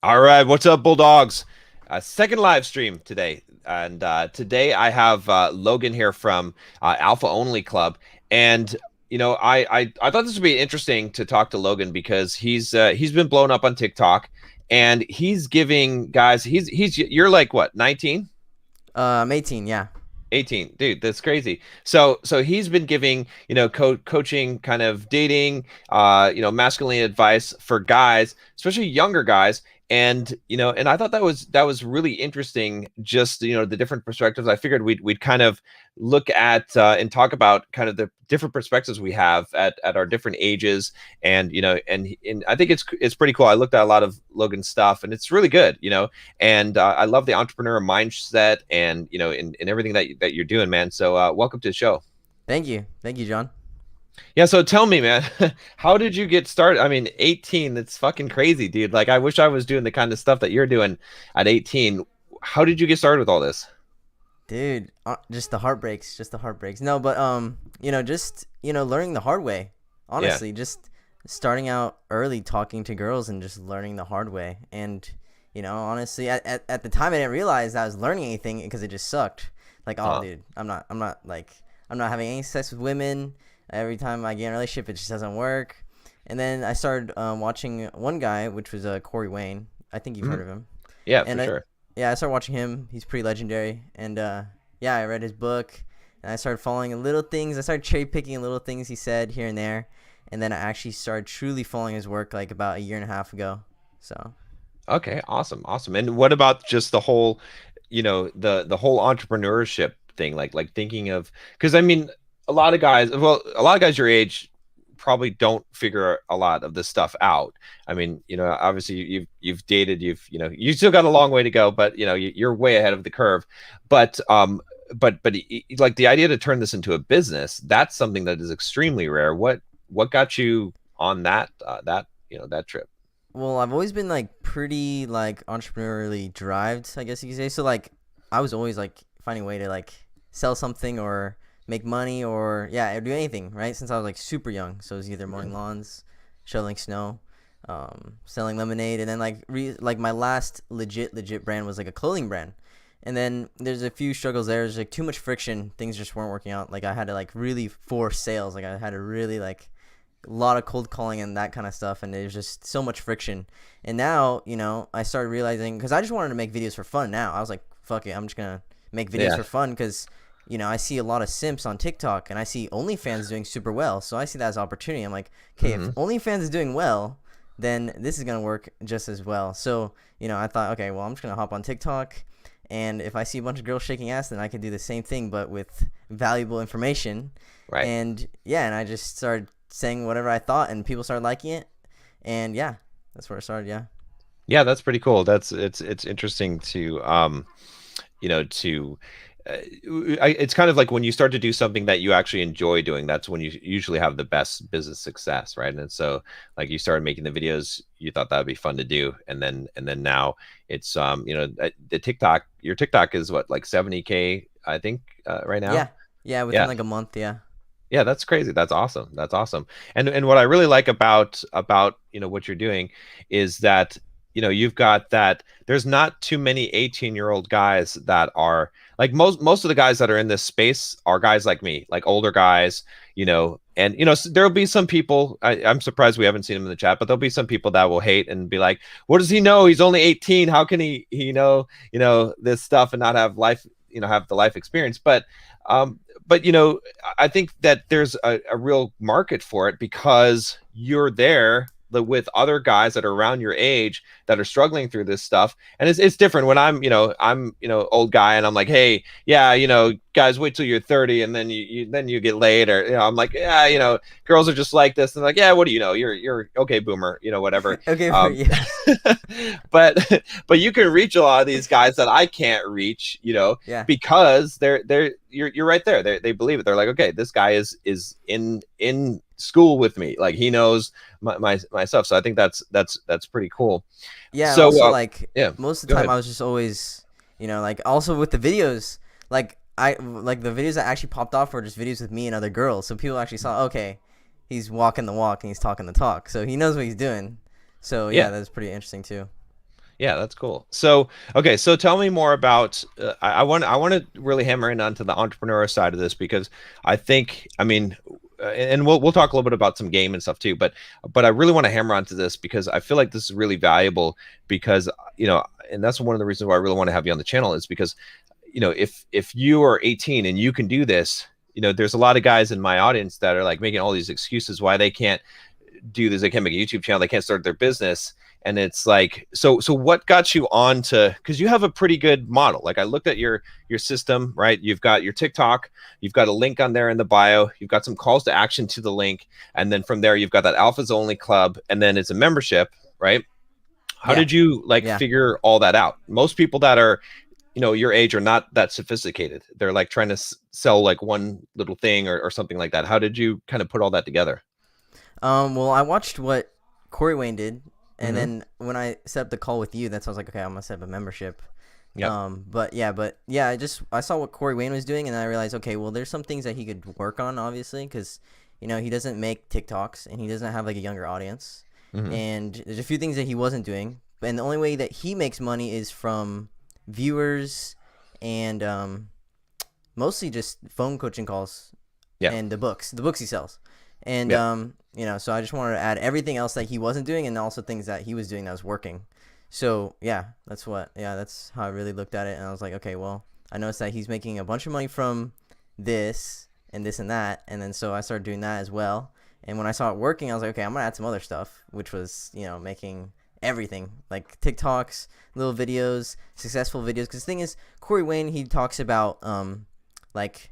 All right, what's up, Bulldogs? Second live stream today, and today I have Logan here from Alpha Only Club, and I thought this would be interesting to talk to Logan because he's been blown up on TikTok, and he's giving guys you're like what 19? I'm 18, yeah. 18, dude, that's crazy. So he's been giving, coaching, kind of dating, masculine advice for guys, especially younger guys. And I thought that was really interesting, just, the different perspectives. I figured we'd kind of look at and talk about kind of the different perspectives we have at our different ages. And I think it's pretty cool. I looked at a lot of Logan's stuff, and it's really good, and I love the entrepreneur mindset and and everything that you're doing, man. So welcome to the show. Thank you, John. Yeah, so tell me, man, how did you get started? I mean, 18, that's fucking crazy, dude. Like, I wish I was doing the kind of stuff that you're doing at 18. How did you get started with all this? Dude, just the heartbreaks. No, but just learning the hard way. Yeah. Honestly, just starting out early, talking to girls, and just learning the hard way. And honestly, at the time, I didn't realize I was learning anything because it just sucked. Like, oh, Uh, dude, I'm not having any sex with women. Every time I get in a relationship, it just doesn't work. And then I started watching one guy, which was Corey Wayne. I think you've heard mhm. of him. Yeah, for And sure. yeah, I started watching him. He's pretty legendary. And yeah, I read his book, and I started following little things. I started cherry picking little things he said here and there, and then I actually started truly following his work like about a year and a half ago. So Okay, awesome, awesome. And what about just the whole, the whole entrepreneurship thing, like thinking of, because I mean, a lot of guys your age probably don't figure a lot of this stuff out. I mean, obviously you've dated, you still got a long way to go, but you're way ahead of the curve. But like the idea to turn this into a business, that's something that is extremely rare. What got you on that trip? well, I've always been like pretty like entrepreneurially drived, I guess you could say. So like I was always like finding a way to like sell something or make money or yeah, or do anything, right? Since I was like super young. So it was either mowing lawns, shoveling snow, selling lemonade, and then like my last legit brand was like a clothing brand. And then there's a few struggles there. There's like too much friction. Things just weren't working out. Like I had to like really force sales. Like I had to really like a lot of cold calling and that kind of stuff, and there's just so much friction. And now I started realizing, because I just wanted to make videos for fun. Now I was like, fuck it, I'm just gonna make videos Yeah. for fun, because I see a lot of simps on TikTok, and I see OnlyFans doing super well, so I see that as opportunity. I'm like, okay, if Hmm. OnlyFans is doing well, then this is gonna work just as well. So I thought, okay, well, I'm just gonna hop on TikTok, and if I see a bunch of girls shaking ass, then I can do the same thing but with valuable information. Right. And yeah, and I just started saying whatever I thought, and people started liking it. And yeah, that's where it started. Yeah. Yeah, that's pretty cool. It's interesting to to uh, it's kind of like when you start to do something that you actually enjoy doing, that's when you usually have the best business success, right? And so like you started making the videos, you thought that would be fun to do, and then now it's the TikTok, your TikTok is what, like 70K, I think, right now. Yeah. Yeah. Within Yeah. like a month. Yeah. Yeah, that's crazy. That's awesome. That's awesome. And what I really like about what you're doing is that you've got that there's not too many 18-year-old guys that are like most of the guys that are in this space are guys like me, like older guys, and there'll be some people, I'm surprised we haven't seen them in the chat, but there'll be some people that will hate and be like, what does he know? He's only 18. How can he know, this stuff and not have life, have the life experience? But I think that there's a real market for it because you're there with other guys that are around your age that are struggling through this stuff. And it's different when I'm old guy and I'm like, hey, yeah, guys, wait till you're 30 and then you get laid, or I'm like, yeah, girls are just like this, and like, yeah, what do you know, you're okay, boomer, whatever. Okay. um Yeah. but you can reach a lot of these guys that I can't reach, Yeah. because you're right there. They believe it. They're like, okay, this guy is in school with me. Like he knows my stuff. So I think that's pretty cool. Yeah. So Also, like yeah, most of the go time, ahead. I was just always, like also with the videos, like the videos that actually popped off were just videos with me and other girls. So people actually saw, okay, he's walking the walk and he's talking the talk. So he knows what he's doing. So yeah, Yeah. that's pretty interesting too. Yeah, that's cool. So, okay, so tell me more about. I want to really hammer in onto the entrepreneur side of this because I think, I mean, and we'll talk a little bit about some game and stuff too. But I really want to hammer onto this because I feel like this is really valuable because and that's one of the reasons why I really want to have you on the channel is because if you are 18 and you can do this, there's a lot of guys in my audience that are like making all these excuses why they can't do this. They can't make a YouTube channel. They can't start their business. And it's like, so what got you on to, because you have a pretty good model. Like I looked at your system, right? You've got your TikTok, you've got a link on there in the bio, you've got some calls to action to the link. And then from there, you've got that Alphas Only Club, and then it's a membership, right? How Yeah. did you like Yeah. figure all that out? Most people that are, your age are not that sophisticated. They're like trying to sell like one little thing or something like that. How did you kind of put all that together? Well, I watched what Corey Wayne did, and Mm-hmm. then when I set up the call with you, that's when I was like, okay, I'm gonna set up a membership. Yep. But yeah, I saw what Corey Wayne was doing, and I realized, okay, well, there's some things that he could work on, obviously, because he doesn't make TikToks and he doesn't have like a younger audience, Mm-hmm. and there's a few things that he wasn't doing, and the only way that he makes money is from viewers and mostly just phone coaching calls Yeah. and the books he sells. And Yeah. so I just wanted to add everything else that he wasn't doing and also things that he was doing that was working. So that's how I really looked at it, and I was like, okay, well, I noticed that he's making a bunch of money from this and this and that, and then so I started doing that as well. And when I saw it working, I was like, okay, I'm gonna add some other stuff, which was making everything like TikToks, little videos, successful videos. Because the thing is, Corey Wayne, he talks about like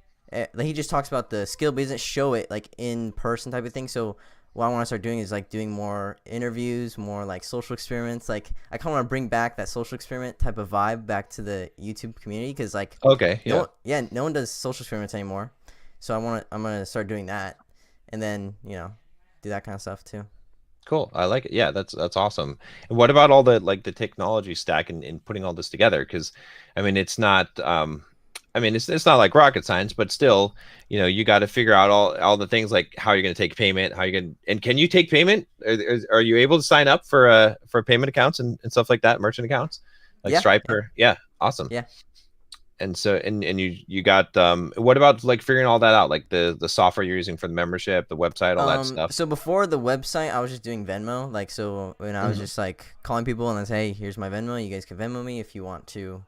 he just talks about the skill, but he doesn't show it like in person type of thing. So what I want to start doing is like doing more interviews, more like social experiments. Like I kind of want to bring back that social experiment type of vibe back to the YouTube community because like Okay. Yeah. no one does social experiments anymore. So I'm gonna start doing that, and then do that kind of stuff too. Cool. I like it. Yeah, that's awesome. And what about all the like the technology stack and putting all this together? Because I mean, it's not it's not like rocket science, but still, you got to figure out all the things like how you're going to take payment, how you're going to, and can you take payment? Are you able to sign up for payment accounts and stuff like that, merchant accounts, like Yeah, Stripe yeah, or yeah, awesome. yeah. And so and you got what about like figuring all that out, like the software you're using for the membership, the website, all that stuff? So before the website, I was just doing Venmo. Like, so when I was Mhm. just like calling people and then say, hey, here's my Venmo. You guys can Venmo me if you want to,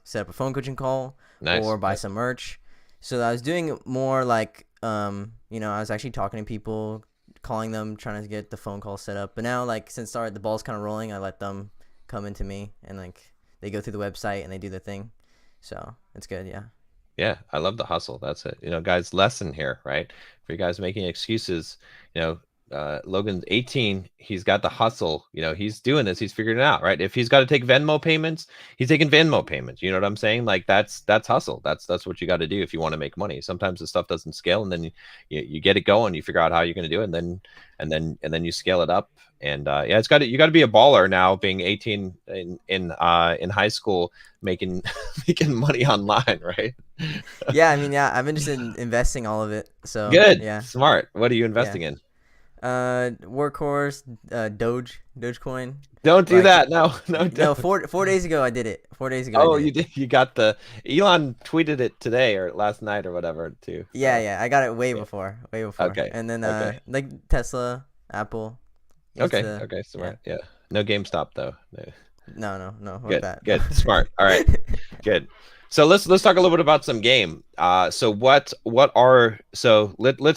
set up a phone coaching call Nice. or buy Nice. some merch. So I was doing more like, I was actually talking to people, calling them, trying to get the phone call set up. But now, like, since the ball's kind of rolling, I let them come into me and like they go through the website and they do the thing. So it's good. Yeah. Yeah, I love the hustle. That's it. Guys, lesson here, right? For you guys making excuses, Logan's 18. He's got the hustle. He's doing this. He's figuring it out, right? If he's got to take Venmo payments, he's taking Venmo payments. You know what I'm saying? Like that's hustle. That's what you got to do if you want to make money. Sometimes the stuff doesn't scale, and then you get it going. You figure out how you're going to do it, and then you scale it up. And yeah, you got to be a baller now, being 18 in high school, making making money online, right? Yeah. I mean, yeah, I've been just investing all of it. So Good, yeah. smart. What are you Yeah. investing in? Workhorse, Dogecoin. Don't do Like that. No, no, no, don't. 4 days ago I did it. 4 days ago I Oh, did you it. did. You got the Elon tweeted it today or last night or whatever too. Yeah, So yeah, I got it way yeah. before, way before. Okay. And then Okay. like Tesla, Apple. It's Okay. the Okay. yeah. Smart. Yeah. No GameStop though. No. No, fuck Good. that. No. Good. Smart. All right. Good. So let's talk a little bit about some game. So let's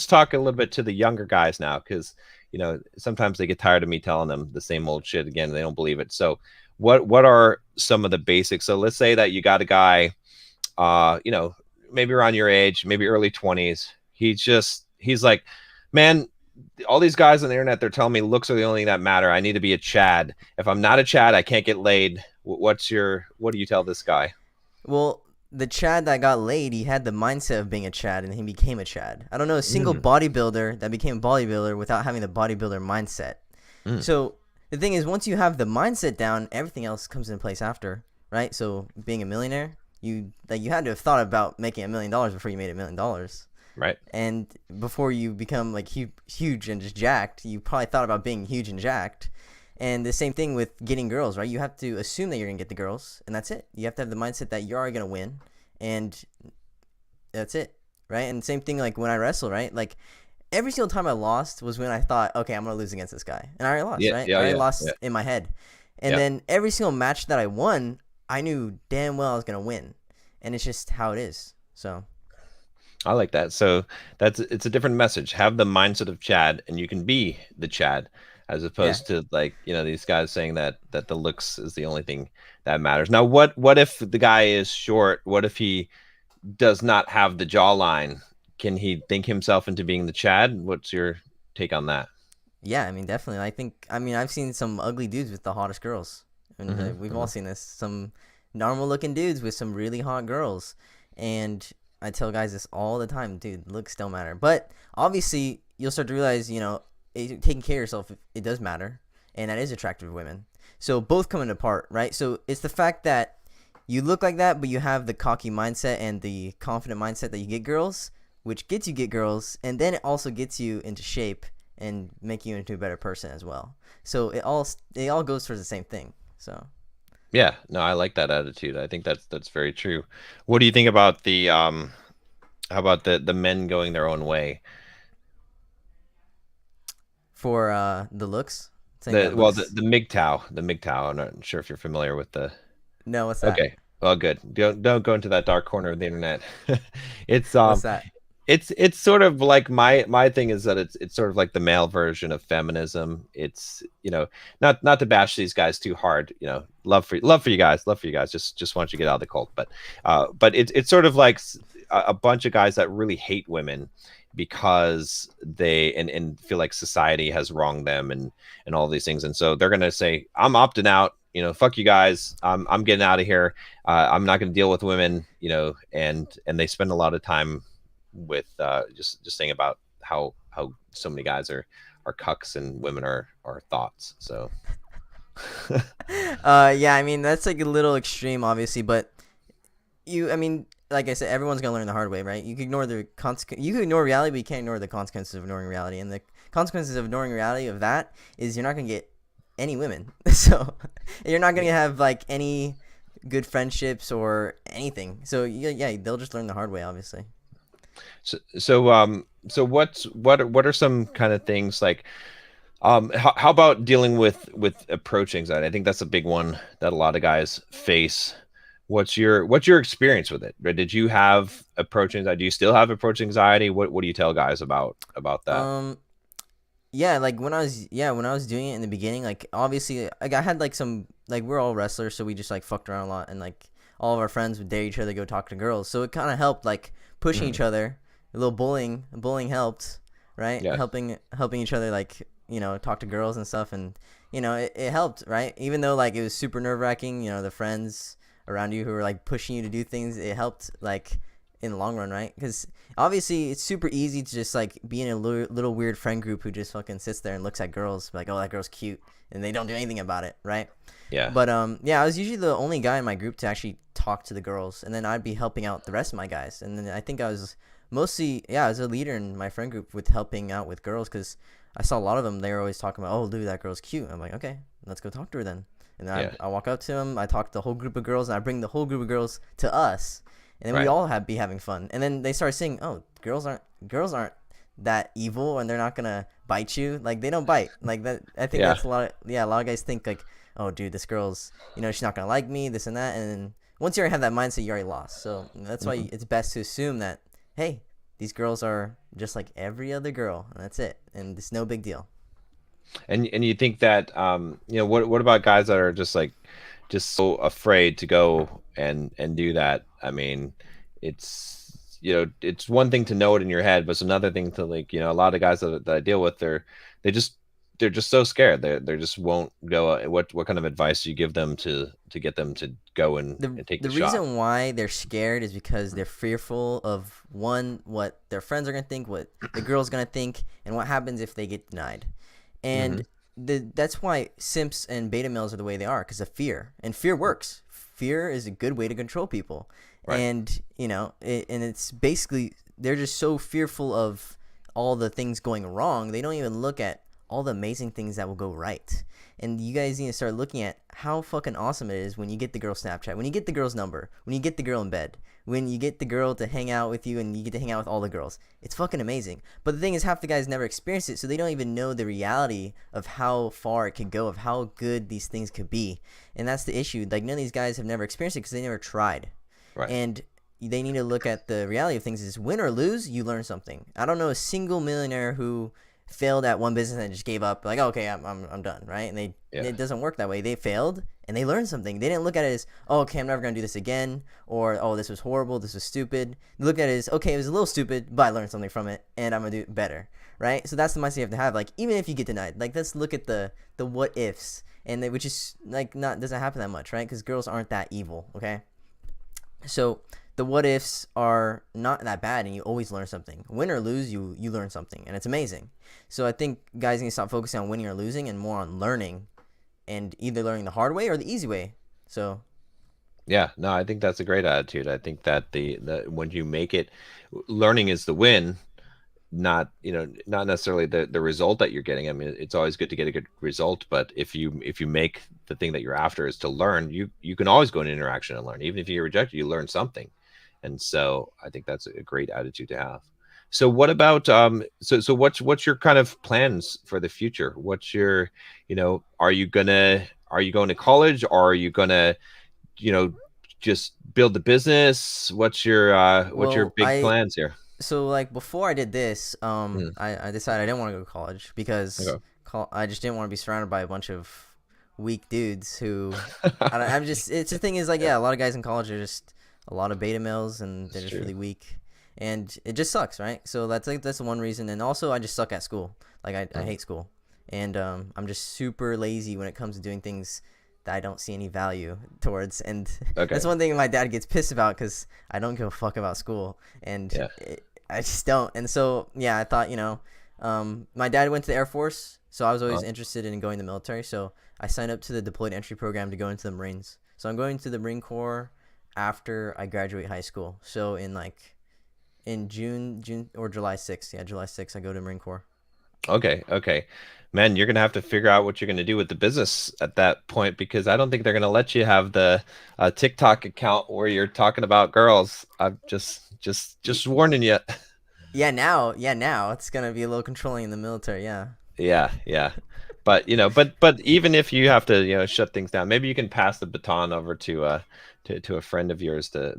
talk a little bit to the younger guys now, because sometimes they get tired of me telling them the same old shit again. And they don't believe it. So what are some of the basics? So let's say that you got a guy, maybe around your age, maybe early 20s. He's like, man, all these guys on the internet, they're telling me looks are the only thing that matter. I need to be a Chad. If I'm not a Chad, I can't get laid. What do you tell this guy? Well, the Chad that got laid, he had the mindset of being a Chad, and he became a Chad. I don't know a single Mm, bodybuilder that became a bodybuilder without having the bodybuilder mindset. mm, So the thing is, once you have the mindset down, everything else comes into place after, right? So being a millionaire, you had to have thought about making $1 million before you made $1 million, right. and before you become like huge and just jacked, you probably thought about being huge and jacked. And the same thing with getting girls, right? You have to assume that you're gonna get the girls, and that's it. You have to have the mindset that you're gonna win, and that's it, right? And same thing like when I wrestle, right? Like every single time I lost was when I thought, okay, I'm gonna lose against this guy, and I already lost, Yeah, right? I yeah, already yeah, yeah, lost in my head, and yeah. then every single match that I won, I knew damn well I was gonna win, and it's just how it is. So I like that. So it's a different message. Have the mindset of Chad, and you can be the Chad, as yeah, opposed to like these guys saying that the looks is the only thing that matters. Now, what if the guy is short? What if he does not have the jawline? Can he think himself into being the Chad? What's your take on that? yeah. I mean, definitely. I mean, I've seen some ugly dudes with the hottest girls, and Hmm. we've all Hmm. seen this. Some normal looking dudes with some really hot girls, and I tell guys this all the time, dude. Looks don't matter, but obviously you'll start to realize, taking care of yourself it does matter, and that is attractive to women. So both come into part, right? So it's the fact that you look like that, but you have the cocky mindset and the confident mindset that you get girls, which gets you get girls, and then it also gets you into shape and make you into a better person as well. So it all goes towards the same thing. So Yeah, no, I like that attitude. I think that's very true. What do you think about the how about the men going their own way? for the looks, saying that looks. The MGTOW. I'm not sure if you're familiar with the. No, what's that? Okay, well, good. Don't go into that dark corner of the internet. It's What's that? it's sort of like my thing is that it's sort of like the male version of feminism. It's not to bash these guys too hard. Love for you guys, love for you guys. Just want you to get out of the cult, but it's sort of like a bunch of guys that really hate women because they and feel like society has wronged them and all these things, and so they're gonna say, I'm opting out. Fuck you guys. I'm getting out of here. I'm not going to deal with women. And they spend a lot of time with just saying about how so many guys are cucks and women are thoughts. So Yeah, I mean that's like a little extreme, obviously, but I mean, like I said, everyone's gonna learn the hard way, right? You can ignore the consequence. You can ignore reality, but you can't ignore the consequences of ignoring reality. And the consequences of ignoring reality of that is you're not gonna get any women. So you're not gonna have like any good friendships or anything. So yeah, they'll just learn the hard way, obviously. so what are some kind of things like how about dealing with approach anxiety? I think that's a big one that a lot of guys face. What's your experience with it? Did you have approach anxiety? Do you still have approach anxiety? What do you tell guys about that? Um, yeah, like when I was doing it in the beginning, like obviously like I had like some like we're all wrestlers, so we just like fucked around a lot, and like all of our friends would dare each other to go talk to girls, so it kind of helped like pushing Mhm. each other. A little bullying helped, right? Yeah. Helping each other like talk to girls and stuff, and it helped, right? Even though like it was super nerve wracking, the friends around you who were like pushing you to do things, it helped like in the long run, right? Because obviously it's super easy to just like be in a little weird friend group who just fucking sits there and looks at girls like, oh, that girl's cute, and they don't do anything about it, right? Yeah. But yeah, I was usually the only guy in my group to actually talk to the girls, and then I'd be helping out the rest of my guys. And then I think I was mostly, yeah, I was a leader in my friend group with helping out with girls because I saw a lot of them. They were always talking about, oh, dude, that girl's cute. I'm like, okay, let's go talk to her then. And then Yeah. I walk up to them, I talk to the whole group of girls, and I bring the whole group of girls to us, and then we Right. all be having fun. And then they start saying, oh, girls aren't that evil, and they're not gonna bite you. Like they don't bite. Like that. I think Yeah. that's a lot of guys think like, oh, dude, this girl's, she's not gonna like me, this and that. And then once you already have that mindset, you already lost. So that's why Mhm. it's best to assume that, hey, these girls are just like every other girl, and that's it, and it's no big deal. And you think that what about guys that are just so afraid to go and do that? I mean, it's one thing to know it in your head, but it's another thing to like a lot of guys that I deal with, they just they're just so scared. They just won't go. What kind of advice do you give them to get them to go the and take The the shot? reason why they're scared is because they're fearful of one, what their friends are gonna think, what the girl's gonna think, and what happens if they get denied. Hmm. And that's why simps and beta males are the way they are, because of fear, and fear works. Fear is a good way to control people, Right. and and it's basically they're just so fearful of all the things going wrong, they don't even look at all the amazing things that will go right. And you guys need to start looking at how fucking awesome it is when you get the girl's Snapchat, when you get the girl's number, when you get the girl in bed, when you get the girl to hang out with you and you get to hang out with all the girls. It's fucking amazing. But the thing is, half the guys never experience it, so they don't even know the reality of how far it could go, of how good these things could be. And that's the issue. Like, none of these guys have never experienced it because they never tried. Right. And they need to look at the reality of things is win or lose, you learn something. I don't know a single millionaire who failed at one business and just gave up, like, okay, I'm done, right? And it doesn't work that way. They failed and they learned something. They didn't look at it as, oh, okay, I'm never gonna do this again, or oh, this was horrible, this was stupid. They look at it as, okay, it was a little stupid, but I learned something from it and I'm gonna do it better, right? So that's the mindset you have to have. Like, even if you get denied, like, let's look at the what ifs, and which is like not doesn't happen that much, right? Because girls aren't that evil, okay? So the what ifs are not that bad, and you always learn something. Win or lose, you learn something, and it's amazing. So I think guys need to stop focusing on winning or losing and more on learning, and either learning the hard way or the easy way. So Yeah, no, I think that's a great attitude. I think that the when you make it, learning is the win, not, not necessarily the result that you're getting. I mean, it's always good to get a good result, but if you make the thing that you're after is to learn, you can always go in interaction and learn. Even if you get rejected, you learn something. And so I think that's a great attitude to have. So what about so what's your kind of plans for the future? What's your, are you going to college, or are you gonna, you know just build the business? What's your well, big plans here? like before I did this, Mm, I decided I didn't want to go to college because okay. I just didn't want to be surrounded by a bunch of weak dudes who I'm just. It's the thing is, like, Yeah, yeah, a lot of guys in college are just a lot of beta males and they're it's just true. really weak, and it just sucks, right? So that's the one reason, and also I just suck at school. Like, I Mm, hate school, and I'm just super lazy when it comes to doing things that I don't see any value towards, and okay. that's one thing my dad gets pissed about because I don't give a fuck about school, and Yeah. I just don't. And so yeah, I thought, my dad went to the Air Force, so I was always Uh, interested in going to the military. So I signed up to the deployed entry program to go into the Marines. So I'm going to the Marine Corps after I graduate high school. So in June or July 6th, yeah, July 6th, I go to Marine Corps. okay. Okay. Man, you're gonna have to figure out what you're gonna do with the business at that point, because I don't think they're gonna let you have the TikTok account where you're talking about girls. I'm just warning you. Yeah, now it's gonna be a little controlling in the military. Yeah. Yeah, yeah. But but even if you have to, shut things down, maybe you can pass the baton over to a friend of yours to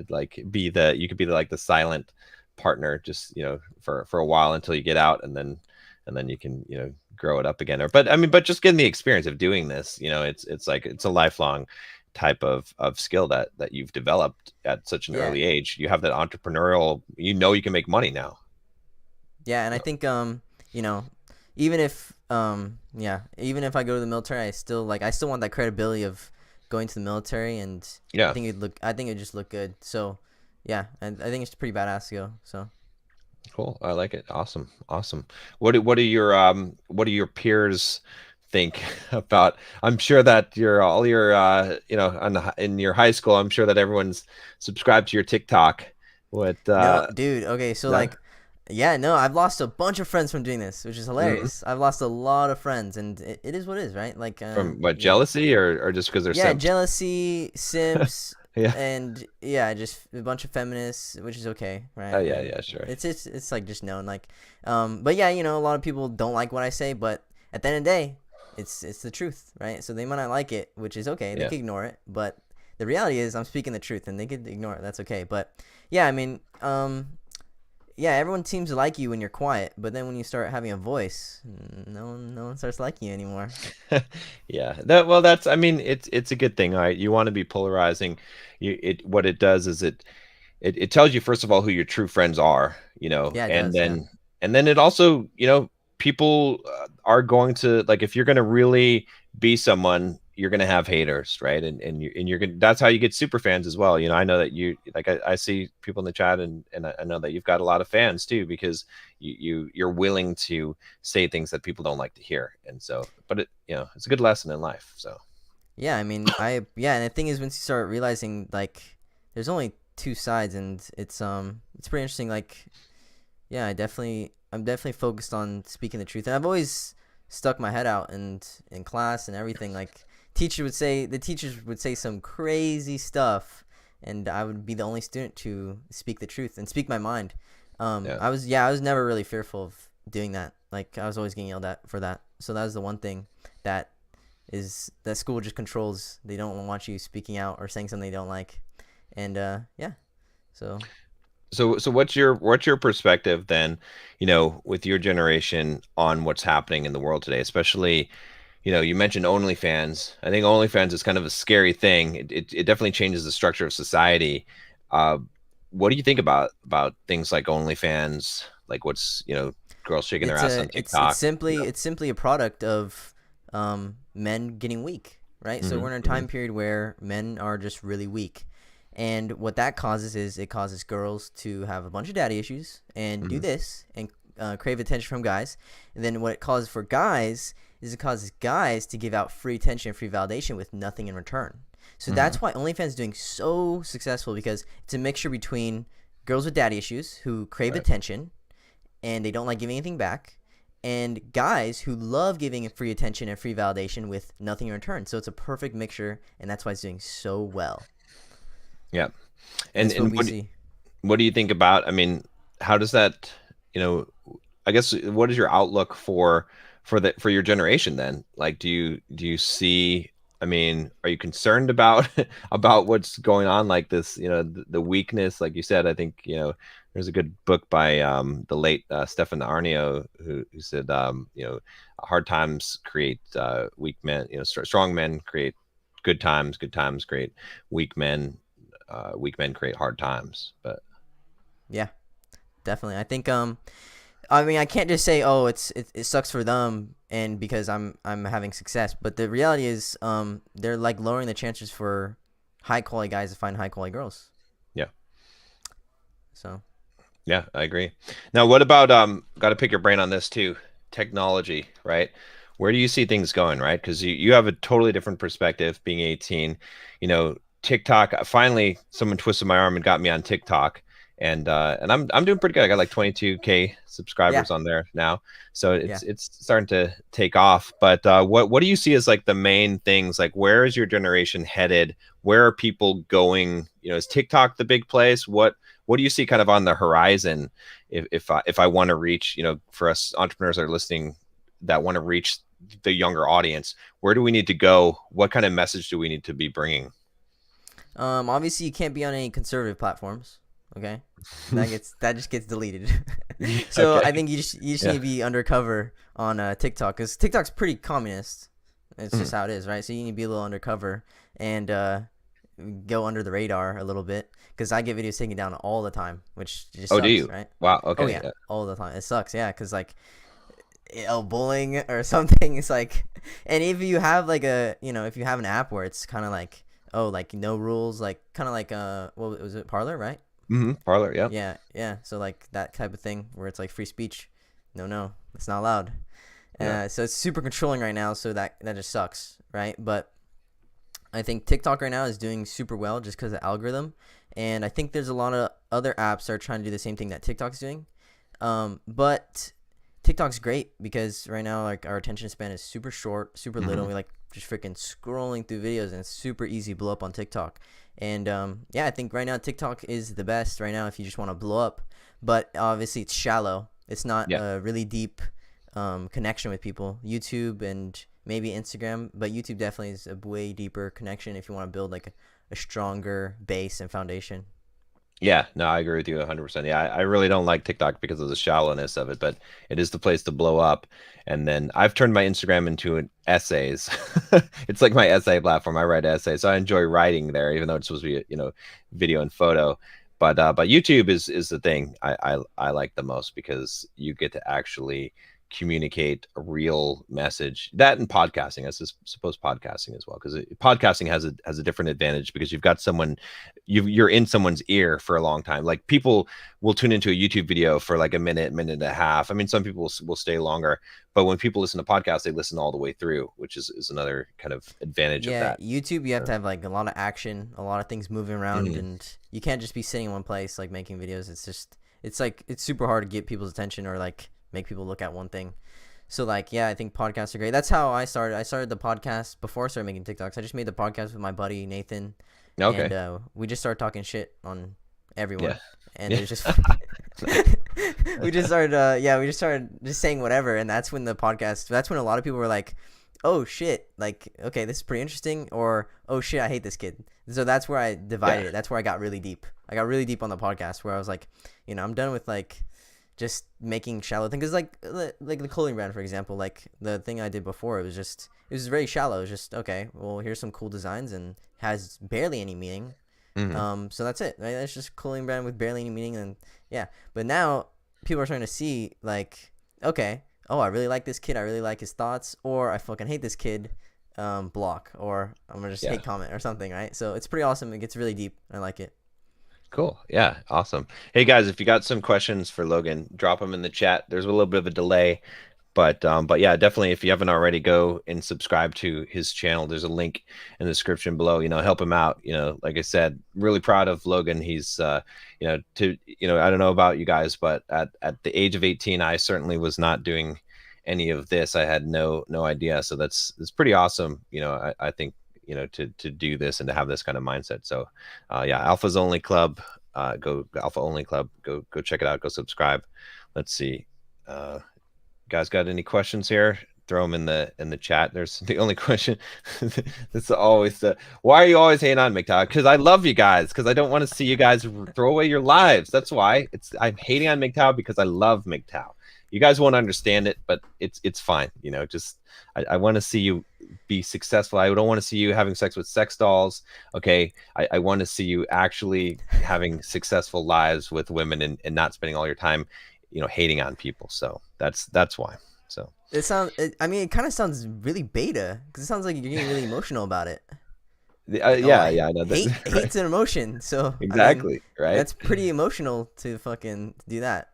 like be the you could be like the silent partner, just, for a while until you get out, and then you can, grow it up again. Or but I mean, but just getting the experience of doing this, it's like it's a lifelong type of skill that you've developed at such an Yeah. early age. You have that entrepreneurial, you can make money now. Yeah, and I think you know, even if even if I go to the military, I still want that credibility of going to the military, and Yeah. I think it'd just look good. So, yeah, and I think it's pretty badass to go. So, Cool. I like it. Awesome. Awesome. What do your peers think about? I'm sure that your all your in your high school, I'm sure that everyone's subscribed to your TikTok. What no, dude, okay, so yeah. like yeah, no, I've lost a bunch of friends from doing this, which is Mhm. hilarious. I've lost a lot of friends, and it is what it is, right? Like, From what, yeah, jealousy, or just because they're yeah, simps? jealousy, simps, Yeah. and yeah, just a bunch of feminists, which is okay, Oh right? yeah, And yeah, sure. it's like just known, like, but yeah, a lot of people don't like what I say, but at the end of the day, it's the truth, right? So they might not like it, which is okay. They Yeah. can ignore it, but the reality is I'm speaking the truth, and they could ignore it. That's okay. But yeah, I mean, yeah, everyone seems to like you when you're quiet, but then when you start having a voice, no one starts liking you anymore. Yeah. That's, I mean, it's a good thing, right? You want to be polarizing. What it does is it tells you, first of all, who your true friends are, Yeah, it and does. Yeah. then it also, people are going to, like, if you're going to really be someone, you're going to have haters, right? And you're going that's how you get super fans as well. I know that you, like, I see people in the chat, and I know that you've got a lot of fans too, because you're willing to say things that people don't like to hear. And so, but it's a good lesson in life. So Yeah, I mean, and the thing is, once you start realizing, like, there's only two sides, and it's pretty interesting. Like, yeah, I'm definitely focused on speaking the truth, and I've always stuck my head out and in class and everything. Like the teachers would say some crazy stuff, and I would be the only student to speak the truth and speak my mind. Yeah. I was never really fearful of doing that. Like I was always getting yelled at for that. So that was the one thing that is that school just controls. They don't want you speaking out or saying something they don't like. And yeah. So So what's your perspective then, with your generation on what's happening in the world today, especially, you mentioned OnlyFans. I think OnlyFans is kind of a scary thing. It definitely changes the structure of society. Uh, what do you think about things like OnlyFans, like what's, girls shaking their ass on TikTok? it's simply a product of men getting weak, right? So Hmm. we're in a Hmm. time period where men are just really weak. And what that causes is it causes girls to have a bunch of daddy issues and do Hmm. this and crave attention from guys. And then what it causes for guys is it causes guys to give out free attention and free validation with nothing in return. So Hmm. that's why OnlyFans is doing so successful, because it's a mixture between girls with daddy issues who crave Right. attention and they don't like giving anything back, and guys who love giving free attention and free validation with nothing in return. So it's a perfect mixture, and that's why it's doing so well. Yeah. And That's what and we see. what do you think about, I mean, how does that, you know, I guess what is your outlook for your generation then? Like, do you see, I mean, are you concerned about about what's going on, like this, the weakness, like you said? I think, there's a good book by the late Stefan Arnio who said, hard times create weak men, strong men create good times create weak men, weak men create hard times. But Yeah, definitely. I think I mean, I can't just say, oh, it sucks for them and because I'm having success, but the reality is they're like lowering the chances for high quality guys to find high quality girls. yeah. So, Yeah, I agree. Now, what about got to pick your brain on this too. Technology, right? Where do you see things going, right? Because you have a totally different perspective being 18. TikTok, finally someone twisted my arm and got me on TikTok. And I'm doing pretty good. I got like 22K yeah. subscribers on there now. So Yeah. it's starting to take off. But what do you see as like the main things? Like, where is your generation headed? Where are people going? Is TikTok the big place? What do you see kind of on the horizon, if I want to reach, for us entrepreneurs that are listening that want to reach the younger audience, where do we need to go? What kind of message do we need to be bringing? Obviously you can't be on any conservative platforms, okay? That just gets deleted. So Okay. I think you just need Yeah. to be undercover on TikTok, cuz TikTok's pretty communist. It's just Mhm. how it is, right? So you need to be a little undercover and go under the radar a little bit, because I get videos taken down all the time, which just Oh, do sucks, you? right? Wow. Oh Okay. yeah, Yeah. all the time. It sucks, yeah, because like bullying or something. It's like, and if you have like if you have an app where it's kind of like, oh, like no rules, like kind of like what was it, Parlor, right? Parlor. Yeah. Yeah, yeah. So like that type of thing where it's like free speech. No, it's not allowed. Yeah. So it's super controlling right now. So that just sucks, right? But I think TikTok right now is doing super well just because of the algorithm, and I think there's a lot of other apps that are trying to do the same thing that TikTok's doing. But TikTok's great because right now like our attention span is super short, super little. Hmm. We like just freaking scrolling through videos, and it's super easy to blow up on TikTok. And yeah, I think right now TikTok is the best right now if you just want to blow up. But obviously it's shallow. It's not Yeah. a really deep connection with people. YouTube and maybe Instagram, but YouTube definitely is a way deeper connection if you want to build like a stronger base and foundation. Yeah, no, I agree with you 100%. Yeah, I really don't like TikTok because of the shallowness of it, but it is the place to blow up. And then I've turned my Instagram into an essays. It's like my essay platform. I write essays, so I enjoy writing there, even though it's supposed to be, video and photo. But YouTube is the thing I like the most because you get to actually communicate a real message. That and podcasting, I suppose podcasting as well, because podcasting has a different advantage because you've got someone, you're in someone's ear for a long time. Like people will tune into a YouTube video for like a minute and a half. I mean, some people will stay longer, but when people listen to podcasts, they listen all the way through, which is another kind of advantage of Yeah, that. YouTube, you have to have like a lot of action, a lot of things moving around, Mhm. and you can't just be sitting in one place like making videos. It's just it's like it's super hard to get people's attention or like make people look at one thing. So like, yeah, I think podcasts are great. That's how I started. I started the podcast before I started making TikToks. I just made the podcast with my buddy Nathan, and Okay. we just started talking shit on Yeah. everyone, and it Yeah. was just we just started just saying whatever, and that's when the podcast. That's when a lot of people were like, "Oh shit, like okay, this is pretty interesting," or "Oh shit, I hate this kid." So that's where I divided Yeah. it. That's where I got really deep. I got really deep on the podcast where I was like, I'm done with like just making shallow things. Cause like the clothing brand, for example, like the thing I did before, it was very shallow. It was just okay. Well, here's some cool designs and has barely any meaning. Hmm. So that's it. Right? That's just clothing brand with barely any meaning, and yeah. But now people are starting to see like, okay, oh, I really like this kid. I really like his thoughts, or I fucking hate this kid. Block, or I'm gonna just Yeah. hate comment or something, right? So it's pretty awesome. It gets really deep. I like it. Cool. Yeah. Awesome. Hey guys, if you got some questions for Logan, drop them in the chat. There's a little bit of a delay, but yeah, definitely if you haven't already, go and subscribe to his channel. There's a link in the description below. Help him out. Like I said, really proud of Logan. He's I don't know about you guys, but at the age of 18, I certainly was not doing any of this. I had no idea. So that's pretty awesome. I think to do this and to have this kind of mindset. So yeah, Alpha's Only Club. Go Alpha Only Club. Go check it out. Go subscribe. Let's see. Guys got any questions here? Throw them in the chat. There's the only question. It's always the why are you always hating on MGTOW? Because I love you guys. Because I don't want to see you guys throw away your lives. That's why I'm hating on MGTOW because I love MGTOW. You guys won't understand it, but it's fine. Just I want to see you be successful. I don't want to see you having sex with sex dolls. Okay, I want to see you actually having successful lives with women and not spending all your time hating on people. So that's why. So I mean, it kind of sounds really beta because it sounds like you're getting really emotional about it. Oh, yeah, I know that. Right. hate's an emotion. So I mean, Exactly, right. that's pretty emotional to fucking do that.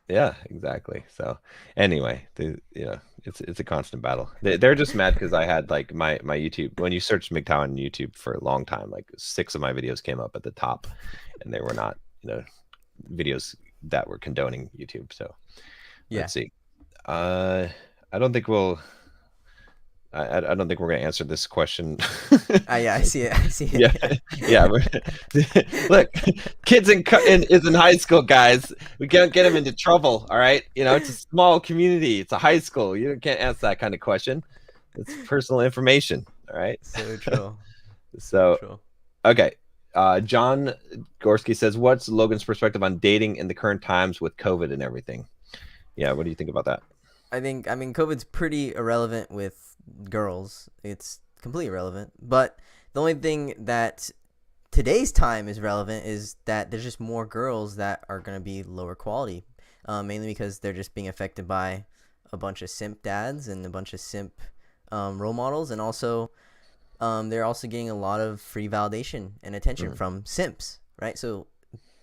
Yeah, exactly. So anyway, it's a constant battle. They're just mad because I had like my YouTube. When you search MGTOW on YouTube for a long time, like 6 of my videos came up at the top, and they were not videos that were condoning YouTube. So Yeah. let's see. I don't think we'll. I don't think we're going to answer this question. Yeah, I see it. I see it. Yeah, yeah. Look, kids is in high school, guys. We can't get them into trouble. All right, it's a small community. It's a high school. You can't ask that kind of question. It's personal information. All right. So true. So So true. okay. John Gorski says, "What's Logan's perspective on dating in the current times with COVID and everything?" Yeah, what do you think about that? I mean, COVID's pretty irrelevant with girls. It's completely irrelevant. But the only thing that today's time is relevant is that there's just more girls that are going to be lower quality, mainly because they're just being affected by a bunch of simp dads and a bunch of simp role models, and also they're also getting a lot of free validation and attention Mm, from simps, right? So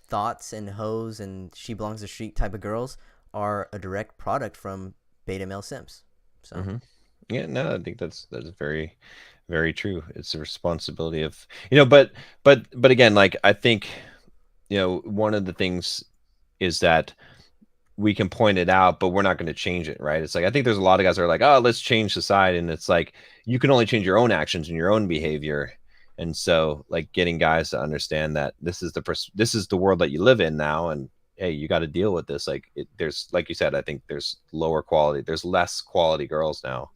thoughts and hoes and she belongs to street type of girls are a direct product from beta male simps. So mm-hmm. Yeah, no, I think that's very, very true. It's a responsibility of but again, like I think one of the things is that we can point it out, but we're not going to change it, right? It's like I think there's a lot of guys that are like, oh, let's change society, and it's like you can only change your own actions and your own behavior. And so, like, getting guys to understand that this is the world that you live in now, and hey, you got to deal with this. Like, there's like you said, I think there's lower quality, there's less quality girls now.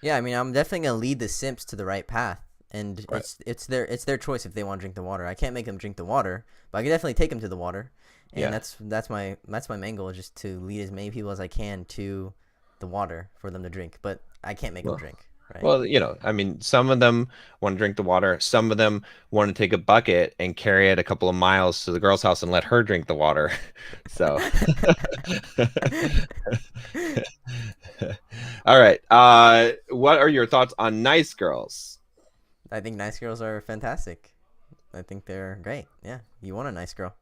yeah, I mean, I'm definitely gonna lead the simps to the right path, and Right. it's their choice if they want to drink the water. I can't make them drink the water, but I can definitely take them to the water, and Yeah. that's my main goal, is just to lead as many people as I can to the water for them to drink. But I can't make them Well, drink, right? Well, I mean, some of them want to drink the water. Some of them want to take a bucket and carry it a couple of miles to the girl's house and let her drink the water. So, all right. What are your thoughts on nice girls? I think nice girls are fantastic. I think they're great. Yeah, you want a nice girl.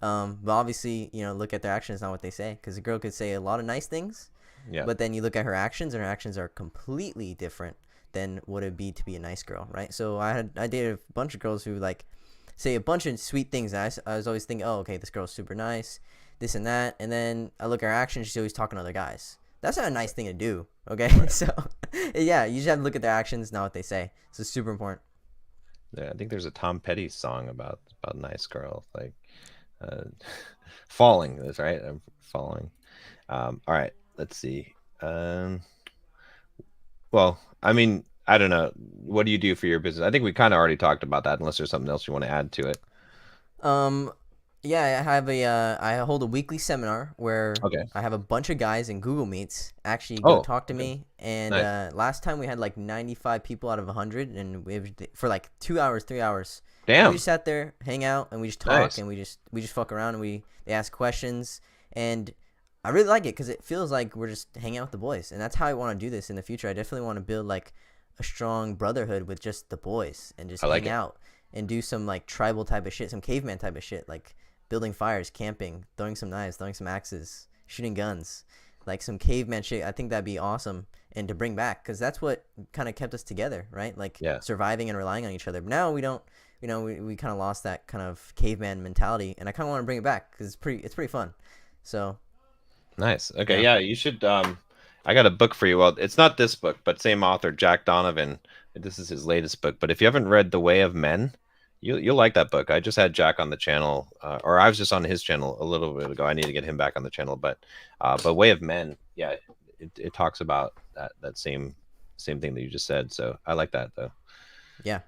But obviously, look at their actions, not what they say. Because a girl could say a lot of nice things, Yeah. but then you look at her actions, and her actions are completely different than what it'd be to be a nice girl, right? So I dated a bunch of girls who like say a bunch of sweet things. And I was always thinking, oh, okay, this girl's super nice, this and that. And then I look at her actions, she's always talking to other guys. That's not a nice thing to do. Okay, Right. so yeah, you just have to look at their actions, not what they say. So it's super important. Yeah, I think there's a Tom Petty song about nice girl, like uh, falling. That's right. I'm falling. All right. Let's see. Um, well, I mean, I don't know. What do you do for your business? I think we kind of already talked about that, unless there's something else you want to add to it. Um, yeah, I have I hold a weekly seminar where Okay. I have a bunch of guys in Google Meets actually go Oh, talk to okay. me. And Nice. last time we had like 95 people out of 100, and for like 2 hours, 3 hours. We Damn. just sat there, hang out, and we just talk, Nice. and we just fuck around, and they ask questions, and I really like it because it feels like we're just hanging out with the boys, and that's how I want to do this in the future. I definitely want to build like a strong brotherhood with just the boys and just I like hang it. out and do some like tribal type of shit, some caveman type of shit, like building fires, camping, throwing some knives, throwing some axes, shooting guns, like some caveman shit. I think that'd be awesome and to bring back because that's what kind of kept us together, right? Like Yeah. surviving and relying on each other. But now we don't, we kind of lost that kind of caveman mentality, and I kind of want to bring it back because it's pretty fun. So Nice. Okay. yeah, Yeah, you should. I got a book for you. Well, it's not this book, but same author, Jack Donovan. This is his latest book. But if you haven't read The Way of Men, you'll like that book. I just had Jack on the channel, or I was just on his channel a little bit ago. I need to get him back on the channel. But Way of Men, yeah, it talks about that same thing that you just said. So I like that though. yeah.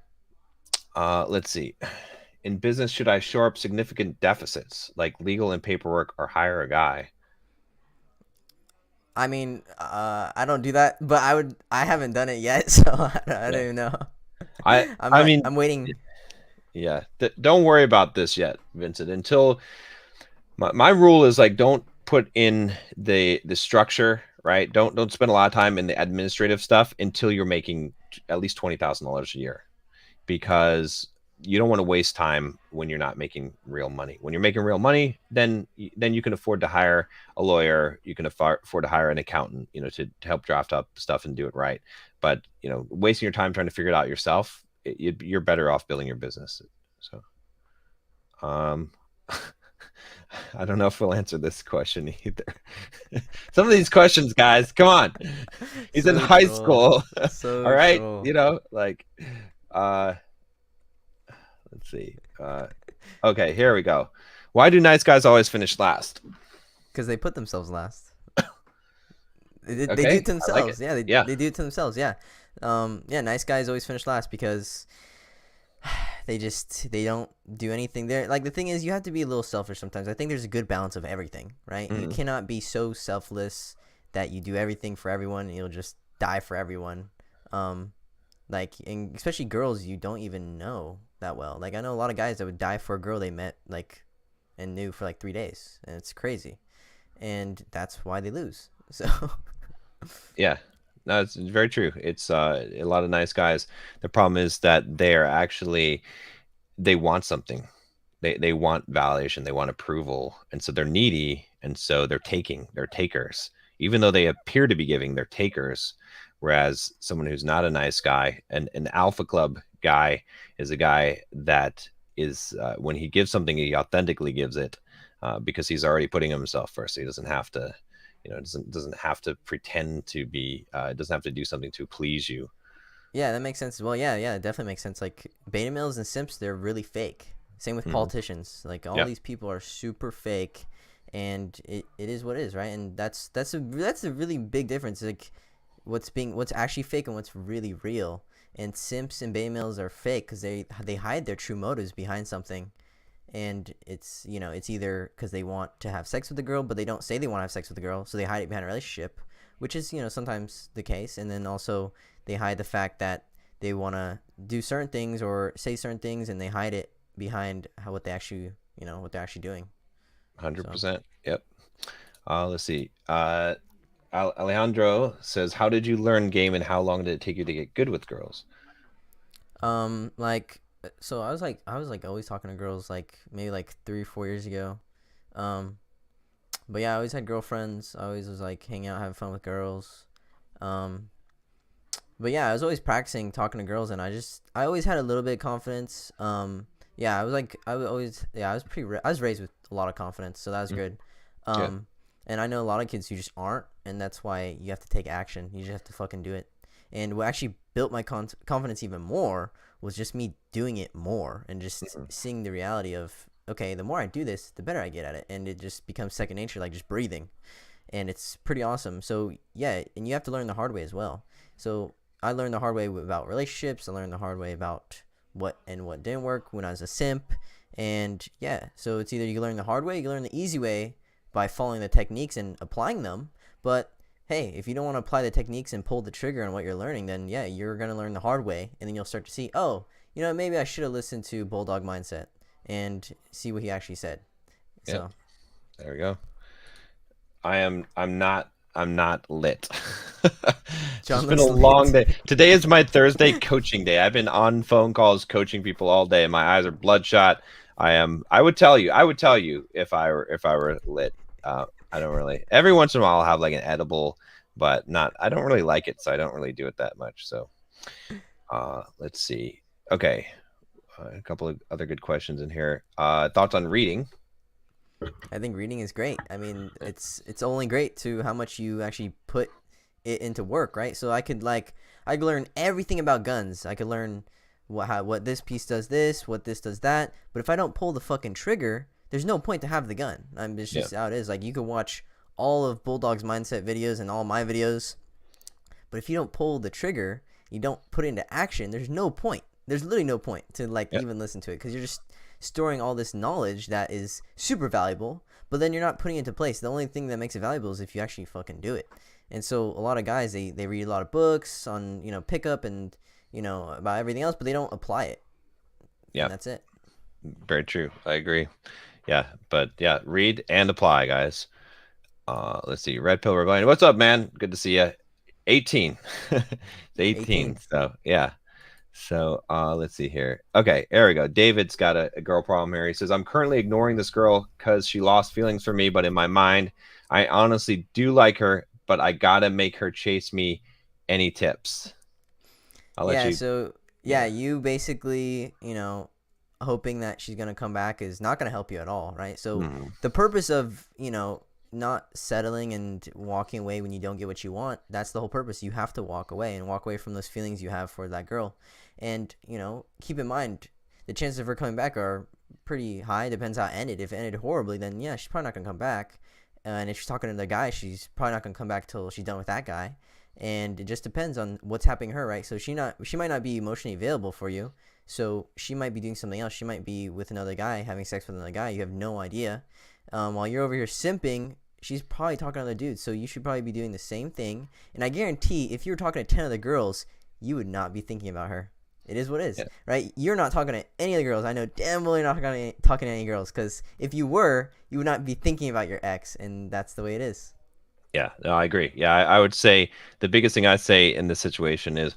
Let's see. In business, should I shore up significant deficits like legal and paperwork, or hire a guy? I mean, I don't do that, but I would. I haven't done it yet, so I don't Yeah. even know. I mean, I'm waiting. yeah. Don't worry about this yet, Vincent. Until my rule is like, don't put in the structure, right? Don't spend a lot of time in the administrative stuff until you're making at least $20,000 a year, because you don't want to waste time when you're not making real money. When you're making real money, then you can afford to hire a lawyer, you can afford to hire an accountant, to help draft up stuff and do it right. But wasting your time trying to figure it out yourself, you're better off building your business. So, um, I don't know if we'll answer this question either. Some of these questions, guys, come on. He's in So high troll, school. All so right, troll. like, uh, let's see. Okay, here we go. Why do nice guys always finish last? Because they put themselves last. They do Okay, it to I like it. themselves. Yeah, Yeah. they do it to themselves. Yeah, yeah. Nice guys always finish last because they don't do anything there. Like the thing is, you have to be a little selfish sometimes. I think there's a good balance of everything, right? You Mhm. cannot be so selfless that you do everything for everyone and you'll just die for everyone. Um, like, and especially girls you don't even know that well. Like I know a lot of guys that would die for a girl they met like and knew for like 3 days, and it's crazy, and that's why they lose. So Yeah. No, it's very true. It's a lot of nice guys. The problem is that they want something. They want validation, they want approval, and so they're needy, and so they're takers. Even though they appear to be giving, they're takers. Whereas someone who's not a nice guy, an alpha club guy, is a guy that is, when he gives something, he authentically gives it, because he's already putting himself first. So he doesn't have to, doesn't have to pretend to be. Doesn't have to do something to please you. yeah, that makes sense. Well, yeah, yeah, it definitely makes sense. Like beta males and simps, they're really fake. Same with Hmm. politicians. Like all Yeah. these people are super fake, and it is what it is, right? And that's a really big difference. Like what's actually fake and what's really real. And simps and beta males are fake because they hide their true motives behind something, and it's either because they want to have sex with the girl, but they don't say they want to have sex with the girl, so they hide it behind a relationship, which is sometimes the case. And then also they hide the fact that they want to do certain things or say certain things, and they hide it behind what they actually what they're actually doing. So 100%. Yep. Let's see. Alejandro says, "How did you learn game, and how long did it take you to get good with girls?" like so I was like always talking to girls like maybe like 3 or 4 years ago. um but yeah, I always had girlfriends. I always was like hanging out, having fun with girls. um but yeah, I was always practicing talking to girls, and I always had a little bit of confidence. Yeah, I was always, yeah, I was raised with a lot of confidence, so that was Mm. good. Good. um and I know a lot of kids who just aren't, and that's why you have to take action. You just have to fucking do it. And what actually built my confidence even more was just me doing it more and just Mhm. seeing the reality of, okay, the more I do this, the better I get at it, and it just becomes second nature, like just breathing, and it's pretty awesome. So yeah, and you have to learn the hard way as well. So I learned the hard way about relationships. I learned the hard way about what didn't work when I was a simp, and yeah. So it's either you learn the hard way, you learn the easy way by following the techniques and applying them. But hey, if you don't want to apply the techniques and pull the trigger on what you're learning, then yeah, you're gonna learn the hard way, and then you'll start to see, oh, maybe I should have listened to Bulldog Mindset and see what he actually said. Yep. So There we go. I'm not lit. It's just John been a looks long lit. day. Today is my Thursday coaching day. I've been on phone calls coaching people all day. My eyes are bloodshot. I would tell you if I were lit. I don't really. Every once in a while I'll have like an edible, but not I don't really like it, so I don't really do it that much. So let's see. Okay. A couple of other good questions in here. Thoughts on reading? I think reading is great. I mean, it's only great to how much you actually put it into work, right? So I could learn everything about guns. I could learn what this piece does this, what this does that. But if I don't pull the fucking trigger, there's no point to have the gun. It's Yeah. just how it is. Like you could watch all of Bulldog's mindset videos and all my videos, but if you don't pull the trigger, you don't put it into action. There's no point. There's literally no point to like Yeah. even listen to it because you're just storing all this knowledge that is super valuable, but then you're not putting it into place. The only thing that makes it valuable is if you actually fucking do it. And so a lot of guys they read a lot of books on pickup and about everything else, but they don't apply it, Yeah. and that's it. Very true. I agree. Yeah, but yeah, read and apply, guys. Let's see. Red Pill Rebellion. What's up, man? Good to see you. 18. It's 18. 18. So yeah. So let's see here. Okay, there we go. David's got a girl problem here. He says, I'm currently ignoring this girl because she lost feelings for me, but in my mind, I honestly do like her, but I gotta make her chase me. Any tips? I'll let Yeah, you. so yeah, Yeah. you basically, hoping that she's gonna come back is not gonna help you at all, right? So Hmm. the purpose of, not settling and walking away when you don't get what you want, that's the whole purpose. You have to walk away and walk away from those feelings you have for that girl. And, keep in mind the chances of her coming back are pretty high. Depends how it ended. If it ended horribly, then yeah, she's probably not gonna come back. And if she's talking to the guy, she's probably not gonna come back till she's done with that guy. And it just depends on what's happening to her, right? So she might not be emotionally available for you. So she might be doing something else. She might be with another guy, having sex with another guy. You have no idea. While you're over here simping, she's probably talking to other dudes. So you should probably be doing the same thing. And I guarantee, if you were talking to 10 other girls, you would not be thinking about her. It is what it is, Yeah. right? You're not talking to any other girls. I know damn well you're not talking to any girls, because if you were, you would not be thinking about your ex, and that's the way it is. Yeah, no, I agree. Yeah, I would say the biggest thing I say in this situation is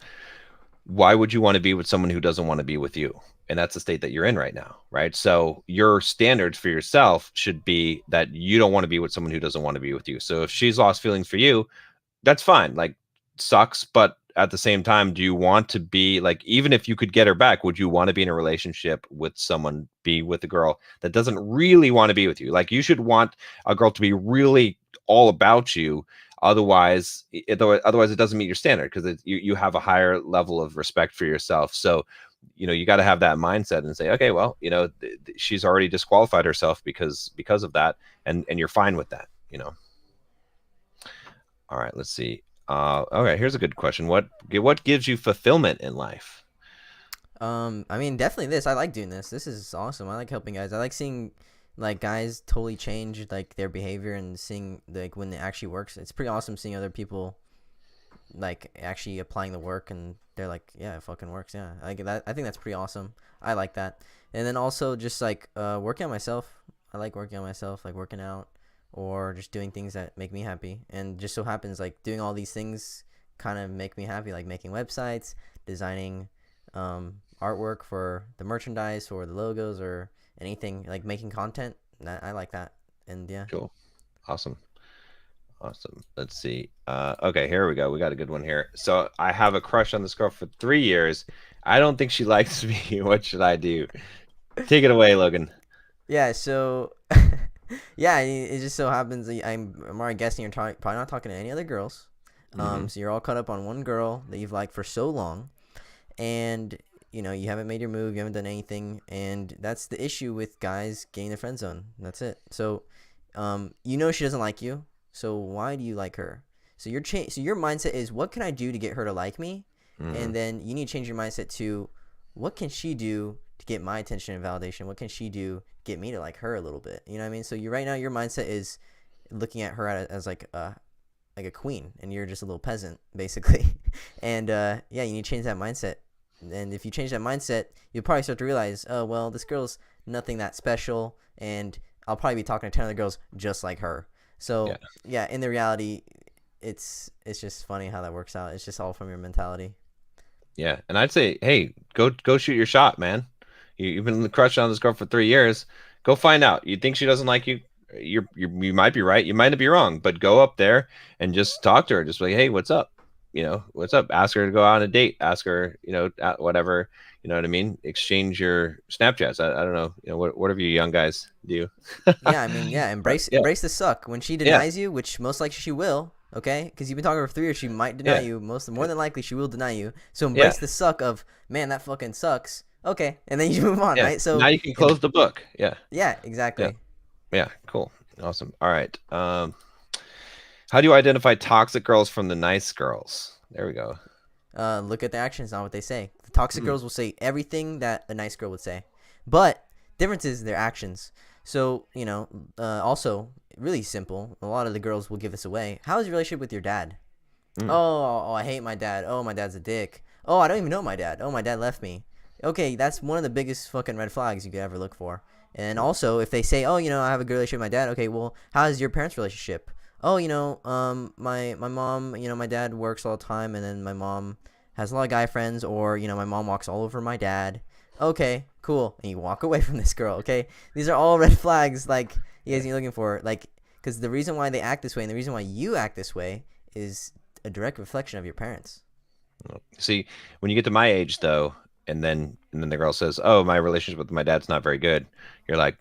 why would you want to be with someone who doesn't want to be with you? And that's the state that you're in right now, right? So your standards for yourself should be that you don't want to be with someone who doesn't want to be with you. So if she's lost feelings for you, that's fine. Like, sucks, but at the same time, do you want to be like, even if you could get her back, would you want to be in a relationship with someone, be with a girl that doesn't really want to be with you? Like, you should want a girl to be really all about you. Otherwise it doesn't meet your standard because you have a higher level of respect for yourself. So, you got to have that mindset and say, okay, well, she's already disqualified herself because of that, and you're fine with that. All right, let's see. Okay, here's a good question. What gives you fulfillment in life? I mean, definitely this. I like doing this. This is awesome. I like helping guys. I like seeing like guys totally change like their behavior and seeing like when it actually works. It's pretty awesome seeing other people like actually applying the work and they're like, yeah, it fucking works. Yeah, I like that. I think that's pretty awesome. I like that. And then also just like working on myself. I like working on myself, like working out or just doing things that make me happy. And just so happens like doing all these things kind of make me happy, like making websites, designing artwork for the merchandise or the logos or anything, like making content. I like that. And yeah. Cool. Awesome. Awesome. Let's see. Okay, here we go. We got a good one here. So I have a crush on this girl for 3 years. I don't think she likes me. What should I do? Take it away, Logan. Yeah, so Yeah, it just so happens I'm already guessing you're probably not talking to any other girls. Hmm. So you're all caught up on one girl that you've liked for so long, and you haven't made your move, you haven't done anything, and that's the issue with guys getting the friend zone. That's it. So, she doesn't like you. So why do you like her? So your mindset is, what can I do to get her to like me? And Hmm. then you need to change your mindset to, what can she do to get my attention and validation? What can she do to get me to like her a little bit? You know what I mean? So you right now your mindset is looking at her as like a queen, and you're just a little peasant basically. And yeah, you need to change that mindset. And if you change that mindset, you'll probably start to realize, oh well, this girl's nothing that special, and I'll probably be talking to 10 other girls just like her. Yeah. So yeah, in the reality, it's just funny how that works out. It's just all from your mentality. Yeah. And I'd say, hey, go shoot your shot, man. You've been crushing on this girl for 3 years. Go find out. You think she doesn't like you? You might be right. You might be wrong. But go up there and just talk to her. Just like, hey, what's up? What's up? Ask her to go out on a date. Ask her, whatever. You know what I mean? Exchange your Snapchats. I don't know. Whatever you young guys do. Yeah, I mean, yeah, But embrace yeah, embrace the suck when she yeah, denies you, which most likely she will. Okay, because you've been talking to her for 3 years, she might deny yeah, you. More than likely, she will deny you. So yeah, embrace the suck of, man, that fucking sucks. Okay, and then you move on, yeah. right? Now So, you can close the book. Yeah, yeah, yeah, exactly. yeah. Cool. Awesome. All right. How do you identify toxic girls from the nice girls? There we go. Look at their actions, not what they say. The toxic Hmm. girls will say everything that a nice girl would say, but difference is their actions. So also really simple. A lot of the girls will give this away. How is your relationship with your dad? Mm. Oh, I hate my dad. Oh, my dad's a dick. Oh, I don't even know my dad. Oh, my dad left me. Okay, that's one of the biggest fucking red flags you could ever look for. And also, if they say, oh, I have a good relationship with my dad. Okay, well, how is your parents' relationship? Oh, my mom, my dad works all the time, and then my mom has a lot of guy friends, or my mom walks all over my dad. Okay, cool. And you walk away from this girl. Okay, these are all red flags. Like you guys Yeah. are looking for, like, because the reason why they act this way, and the reason why you act this way, is a direct reflection of your parents. See, when you get to my age though, and then the girl says, "Oh, my relationship with my dad's not very good," you're like,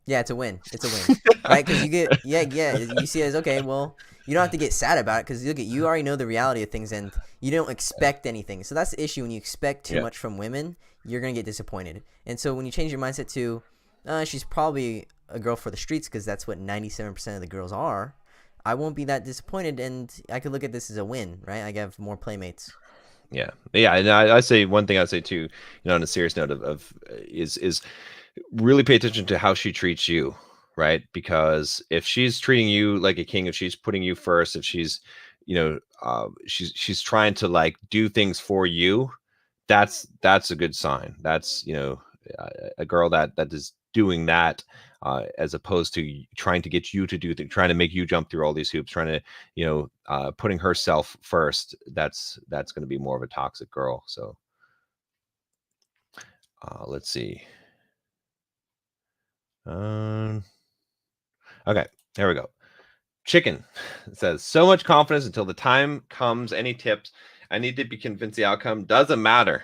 Yeah, it's a win. It's a win, right? Because you get, yeah, you see it as, okay. Well, you don't have to get sad about it, because you already know the reality of things, and you don't expect anything. So that's the issue. When you expect too yeah, much from women, you're gonna get disappointed. And so when you change your mindset to, she's probably a girl for the streets, because that's what 97% of the girls are. I won't be that disappointed, and I could look at this as a win, right? I have more playmates. yeah, yeah. And I say one thing I say too, on a serious note of is really pay attention to how she treats you, right? Because if she's treating you like a king, if she's putting you first, if she's trying to like do things for you, that's a good sign. That's a girl that is doing that, as opposed to trying to get you to do things, trying to make you jump through all these hoops, trying to putting herself first. That's going to be more of a toxic girl. So let's see. Um, okay, there we go. Chicken says, so much confidence until the time comes. Any tips? I need to be convinced the outcome doesn't matter.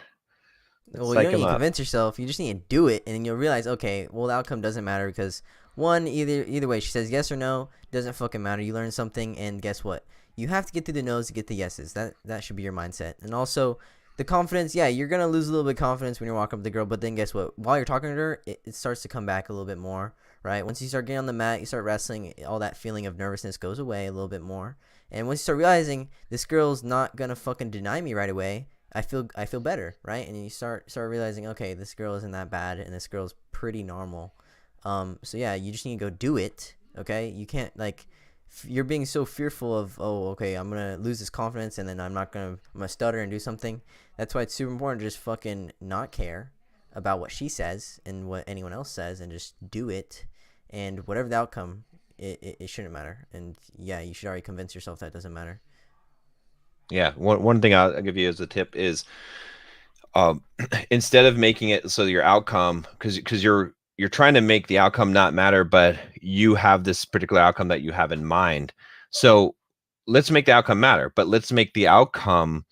Let's Well, you psych don't need him to up. convince yourself. You just need to do it, and then you'll realize, okay, well, the outcome doesn't matter, because one, either way, she says yes or no, doesn't fucking matter. You learn something, and guess what? You have to get through the no's to get the yeses. That should be your mindset. And also, the confidence. Yeah, you're gonna lose a little bit of confidence when you're walking up to the girl, but then guess what? While you're talking to her, it starts to come back a little bit more, right? Once you start getting on the mat, you start wrestling, all that feeling of nervousness goes away a little bit more. And once you start realizing this girl's not gonna fucking deny me right away, I feel better, right? And you start realizing, okay, this girl isn't that bad, and this girl's pretty normal. So yeah, you just need to go do it. Okay, you can't, like, you're being so fearful of, oh, okay, I'm gonna lose this confidence, and then I'm gonna stutter and do something. That's why it's super important to just fucking not care about what she says and what anyone else says, and just do it. And whatever the outcome, it shouldn't matter. And yeah, you should already convince yourself that it doesn't matter. Yeah, one thing I'll give you as a tip is, um, instead of making it so your outcome, because you're trying to make the outcome not matter, but you have this particular outcome that you have in mind. So let's make the outcome matter, but let's make the outcome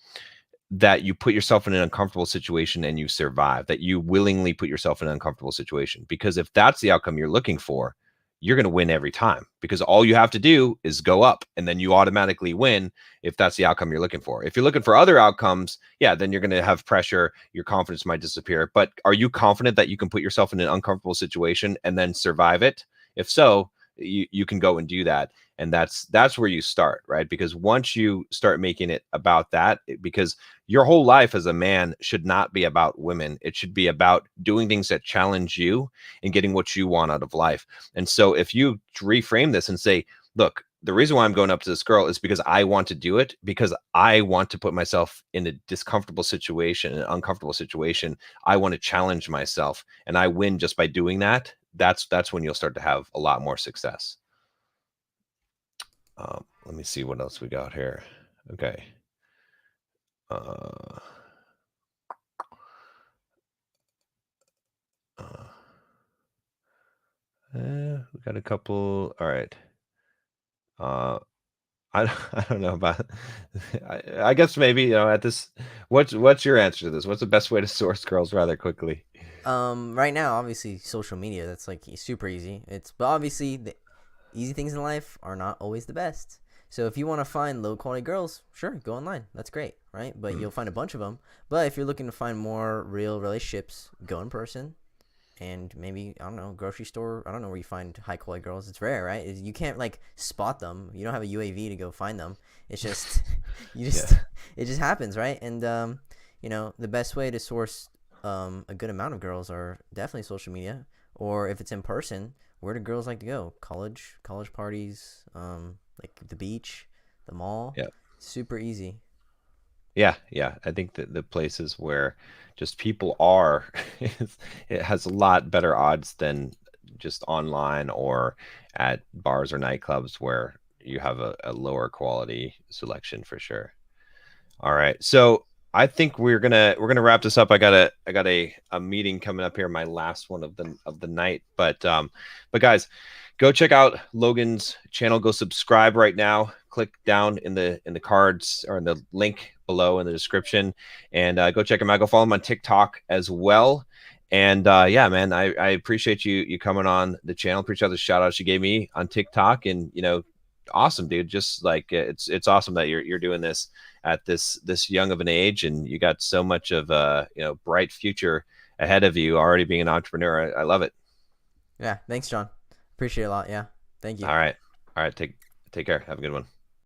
that you put yourself in an uncomfortable situation and you survive, that you willingly put yourself in an uncomfortable situation. Because if that's the outcome you're looking for, you're going to win every time, because all you have to do is go up and then you automatically win if that's the outcome you're looking for. If you're looking for other outcomes, yeah, then you're going to have pressure. Your confidence might disappear. But are you confident that you can put yourself in an uncomfortable situation and then survive it? If so, you can go and do that. And that's where you start, right? Because once you start making it about that, because your whole life as a man should not be about women. It should be about doing things that challenge you and getting what you want out of life. And so if you reframe this and say, look, the reason why I'm going up to this girl is because I want to do it, because I want to put myself in a discomfortable situation, an uncomfortable situation. I want to challenge myself, and I win just by doing that. That's when you'll start to have a lot more success. Let me see what else we got here. Okay. We got a couple. All right. I don't know about. I guess maybe, at this. What's your answer to this? What's the best way to source girls rather quickly? Right now, obviously, social media. That's like super easy. But obviously the easy things in life are not always the best. So if you want to find low quality girls, sure, go online. That's great, right? But you'll find a bunch of them. But if you're looking to find more real relationships, go in person. And maybe, I don't know, grocery store. I don't know where you find high quality girls. It's rare, right? You can't like spot them. You don't have a UAV to go find them. It's just you just Yeah. it just happens, right? And the best way to source a good amount of girls are definitely social media, or if it's in person, where do girls like to go? College parties, like the beach, the mall. Yeah. Super easy. Yeah. I think that the places where just people are, it has a lot better odds than just online or at bars or nightclubs where you have a lower quality selection for sure. All right. So I think we're gonna wrap this up. I got a meeting coming up here, my last one of the night. But guys, go check out Logan's channel. Go subscribe right now. Click down in the cards or in the link below in the description, and go check him out. Go follow him on TikTok as well. And yeah, man, I appreciate you coming on the channel. Appreciate the shout outs you gave me on TikTok, and awesome, dude. Just like it's awesome that you're doing this at this young of an age, and you got so much of bright future ahead of you, already being an entrepreneur. I love it. Yeah, thanks, John. Appreciate it a lot. Yeah, thank you. All right. Take care. Have a good one.